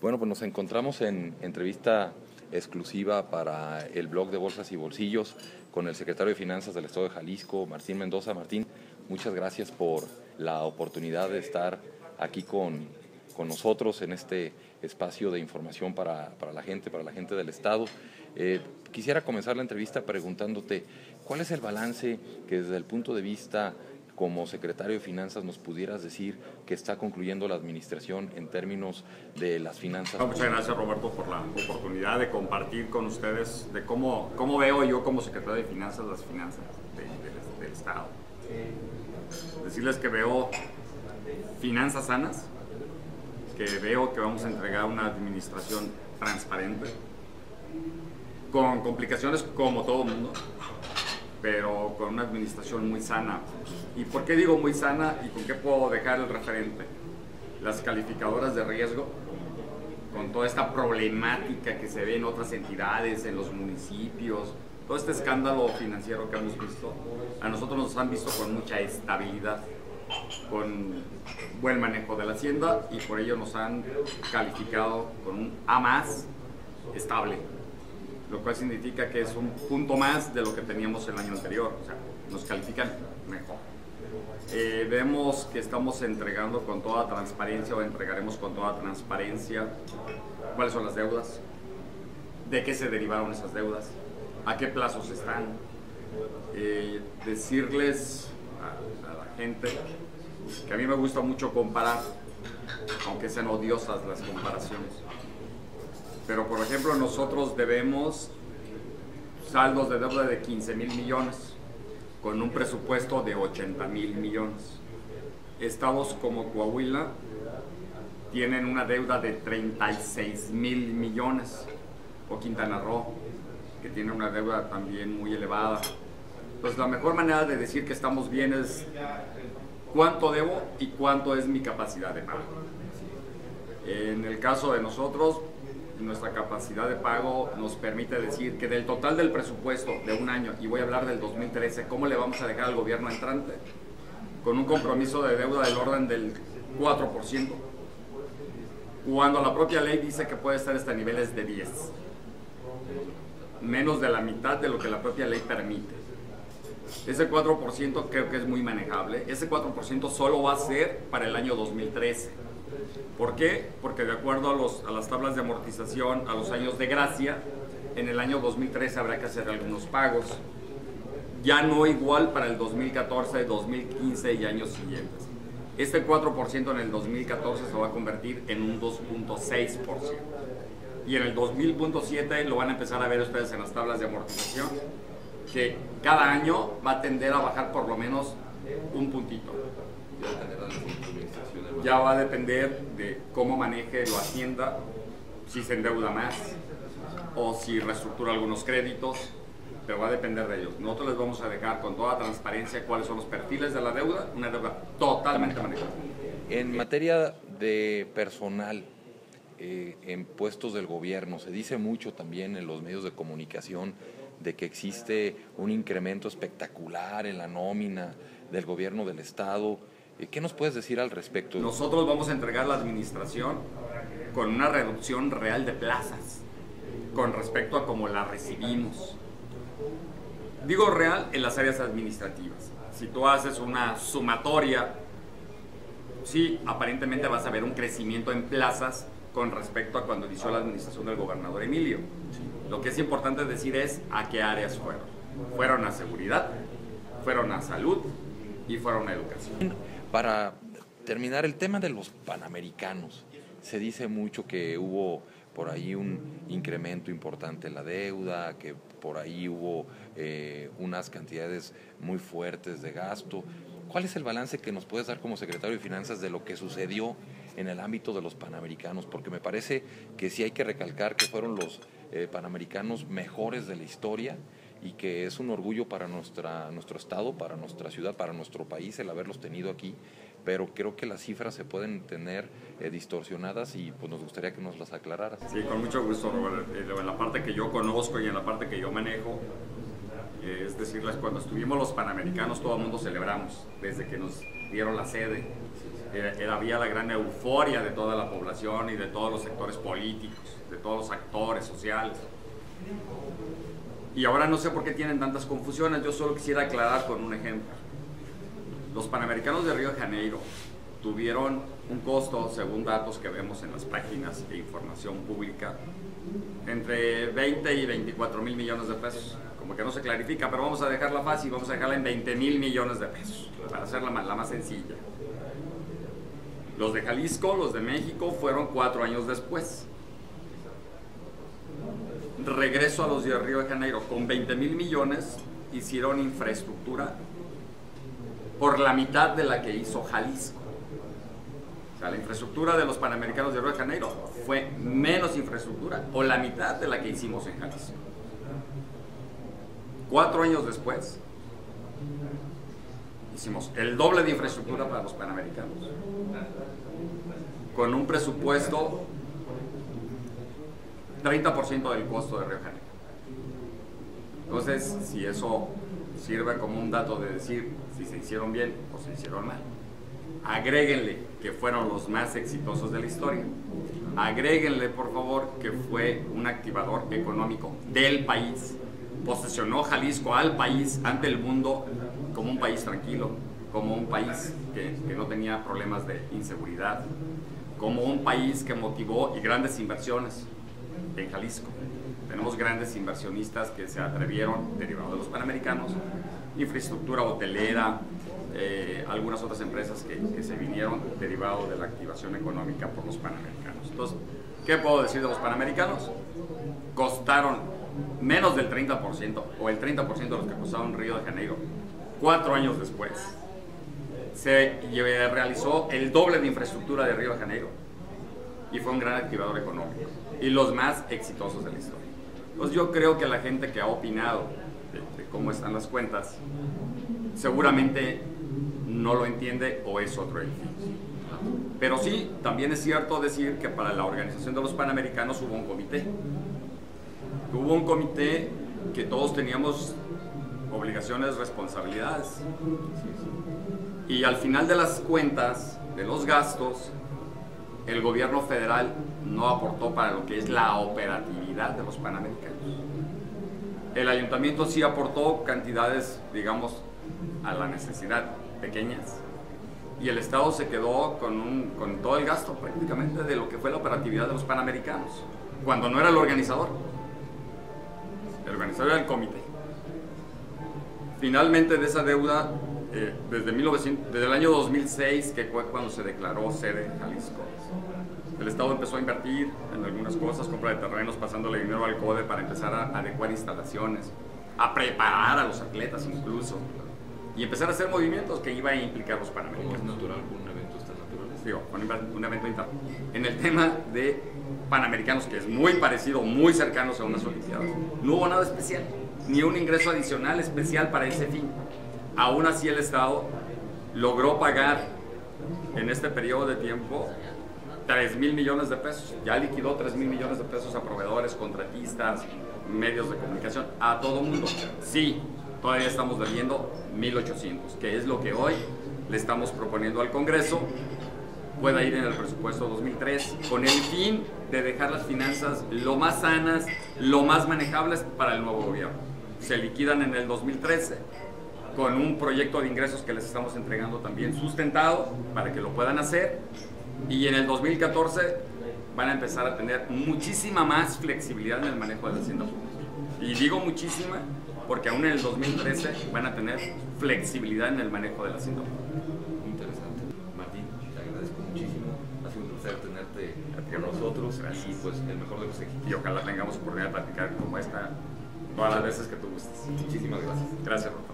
Bueno, pues nos encontramos en entrevista exclusiva para el blog de Bolsas y Bolsillos con el secretario de Finanzas del Estado de Jalisco, Martín Mendoza. Martín, muchas gracias por la oportunidad de estar aquí con nosotros en este espacio de información para la gente del Estado. Quisiera comenzar la entrevista preguntándote, ¿cuál es el balance que desde el punto de vista como secretario de Finanzas nos pudieras decir que está concluyendo la administración en términos de las finanzas? Muchas gracias, Roberto, por la oportunidad de compartir con ustedes de cómo veo yo como secretario de Finanzas las finanzas del Estado. Decirles que veo finanzas sanas, que veo que vamos a entregar una administración transparente, con complicaciones como todo mundo, pero con una administración muy sana. ¿Y por qué digo muy sana y con qué puedo dejar el referente? Las calificadoras de riesgo, con toda esta problemática que se ve en otras entidades, en los municipios, todo este escándalo financiero que hemos visto, a nosotros nos han visto con mucha estabilidad, con buen manejo de la hacienda, y por ello nos han calificado con un A+ estable, lo cual significa que es un punto más de lo que teníamos el año anterior, o sea, nos califican mejor. Vemos que estamos entregando con toda transparencia, o entregaremos con toda transparencia, cuáles son las deudas, de qué se derivaron esas deudas, a qué plazos están, decirles a la gente que a mí me gusta mucho comparar, aunque sean odiosas las comparaciones. Pero, por ejemplo, nosotros debemos saldos de deuda de 15,000 millones, con un presupuesto de 80,000 millones. Estados como Coahuila tienen una deuda de 36,000 millones, o Quintana Roo, que tiene una deuda también muy elevada. Pues la mejor manera de decir que estamos bien es cuánto debo y cuánto es mi capacidad de pago. En el caso de nosotros, nuestra capacidad de pago nos permite decir que del total del presupuesto de un año, y voy a hablar del 2013, ¿cómo le vamos a dejar al gobierno entrante? Con un compromiso de deuda del orden del 4%, cuando la propia ley dice que puede estar hasta niveles de 10%, menos de la mitad de lo que la propia ley permite. Ese 4% creo que es muy manejable. Ese 4% solo va a ser para el año 2013. ¿Por qué? Porque de acuerdo a las tablas de amortización, a los años de gracia, en el año 2013 habrá que hacer algunos pagos. Ya no igual para el 2014, 2015 y años siguientes. Este 4% en el 2014 se va a convertir en un 2.6%. Y en el 2000.7 lo van a empezar a ver ustedes en las tablas de amortización, que cada año va a tender a bajar por lo menos un puntito. Ya va a depender de cómo maneje la hacienda, si se endeuda más o si reestructura algunos créditos, pero va a depender de ellos. Nosotros les vamos a dejar con toda transparencia cuáles son los perfiles de la deuda, una deuda totalmente manejable. En materia de personal, en puestos del gobierno, se dice mucho también en los medios de comunicación de que existe un incremento espectacular en la nómina del gobierno del Estado. ¿Qué nos puedes decir al respecto? Nosotros vamos a entregar la administración con una reducción real de plazas con respecto a cómo la recibimos. Digo real en las áreas administrativas. Si tú haces una sumatoria, sí, aparentemente vas a ver un crecimiento en plazas con respecto a cuando inició la administración del gobernador Emilio. Lo que es importante decir es a qué áreas fueron. Fueron a seguridad, fueron a salud y fueron a educación. Para terminar, el tema de los panamericanos. Se dice mucho que hubo por ahí un incremento importante en la deuda, que por ahí hubo unas cantidades muy fuertes de gasto. ¿Cuál es el balance que nos puedes dar como secretario de Finanzas de lo que sucedió en el ámbito de los panamericanos? Porque me parece que sí hay que recalcar que fueron los panamericanos mejores de la historia y que es un orgullo para nuestro estado, para nuestra ciudad, para nuestro país el haberlos tenido aquí, pero creo que las cifras se pueden tener distorsionadas y pues nos gustaría que nos las aclararas. Sí, con mucho gusto, Robert. En la parte que yo conozco y en la parte que yo manejo, es decirles, cuando estuvimos los Panamericanos todo el mundo celebramos, desde que nos dieron la sede. había la gran euforia de toda la población y de todos los sectores políticos, de todos los actores sociales. Y ahora no sé por qué tienen tantas confusiones. Yo solo quisiera aclarar con un ejemplo. Los Panamericanos de Río de Janeiro tuvieron un costo, según datos que vemos en las páginas de información pública, entre 20 y 24 mil millones de pesos. Como que no se clarifica, pero vamos a dejarla fácil, vamos a dejarla en 20 mil millones de pesos, para hacerla la más sencilla. Los de Jalisco, los de México, fueron 4 años después. Regreso a los de Río de Janeiro, con 20 mil millones hicieron infraestructura por la mitad de la que hizo Jalisco. O sea, la infraestructura de los Panamericanos de Río de Janeiro fue menos infraestructura o la mitad de la que hicimos en Jalisco. 4 años después hicimos el doble de infraestructura para los Panamericanos, con un presupuesto 30% del costo de Río de Janeiro. Entonces, si eso sirve como un dato de decir si se hicieron bien o se hicieron mal, agréguenle que fueron los más exitosos de la historia. Agréguenle, por favor, que fue un activador económico del país. Posesionó Jalisco al país ante el mundo como un país tranquilo, como un país que no tenía problemas de inseguridad, como un país que motivó y grandes inversiones en Jalisco. Tenemos grandes inversionistas que se atrevieron, derivados de los Panamericanos, infraestructura hotelera, algunas otras empresas que se vinieron derivado de la activación económica por los Panamericanos. Entonces, ¿qué puedo decir de los Panamericanos? Costaron menos del 30% o el 30% de los que costaron Río de Janeiro 4 años después. Se realizó el doble de infraestructura de Río de Janeiro y fue un gran activador económico y los más exitosos de la historia. Pues yo creo que la gente que ha opinado de cómo están las cuentas seguramente no lo entiende o es otro edificio. Pero sí, también es cierto decir que para la organización de los Panamericanos hubo un comité. Hubo un comité que todos teníamos obligaciones, responsabilidades. Y al final de las cuentas, de los gastos, el gobierno federal no aportó para lo que es la operatividad de los Panamericanos. El ayuntamiento sí aportó cantidades, digamos, a la necesidad pequeñas, y el Estado se quedó con todo el gasto prácticamente de lo que fue la operatividad de los Panamericanos, cuando no era el organizador. El organizador era el comité. Finalmente, de esa deuda, desde el año 2006, que fue cuando se declaró sede en Jalisco, el Estado empezó a invertir en algunas cosas, compra de terrenos, pasándole dinero al CODE para empezar a adecuar instalaciones, a preparar a los atletas incluso, y empezar a hacer movimientos que iba a implicar los Panamericanos. ¿Cómo es natural con un evento tan natural? Digo, un evento interno. En el tema de Panamericanos, que es muy parecido, muy cercano a unas Olimpiadas, no hubo nada especial, ni un ingreso adicional especial para ese fin. Aún así, el Estado logró pagar en este periodo de tiempo 3 mil millones de pesos. Ya liquidó 3 mil millones de pesos a proveedores, contratistas, medios de comunicación, a todo mundo. Sí, todavía estamos debiendo 1.800, que es lo que hoy le estamos proponiendo al Congreso pueda ir en el presupuesto 2003, con el fin de dejar las finanzas lo más sanas, lo más manejables para el nuevo gobierno. Se liquidan en el 2013 con un proyecto de ingresos que les estamos entregando también sustentado para que lo puedan hacer, y en el 2014 van a empezar a tener muchísima más flexibilidad en el manejo de la hacienda pública. Y digo muchísima porque aún en el 2013 van a tener flexibilidad en el manejo de la hacienda pública. Interesante. Martín, te agradezco muchísimo. Ha sido un placer tenerte con nosotros. Gracias. Y pues el mejor de los éxitos. Y ojalá tengamos oportunidad de platicar como esta todas las veces que tú gustes. Muchísimas gracias. Gracias, Rafa.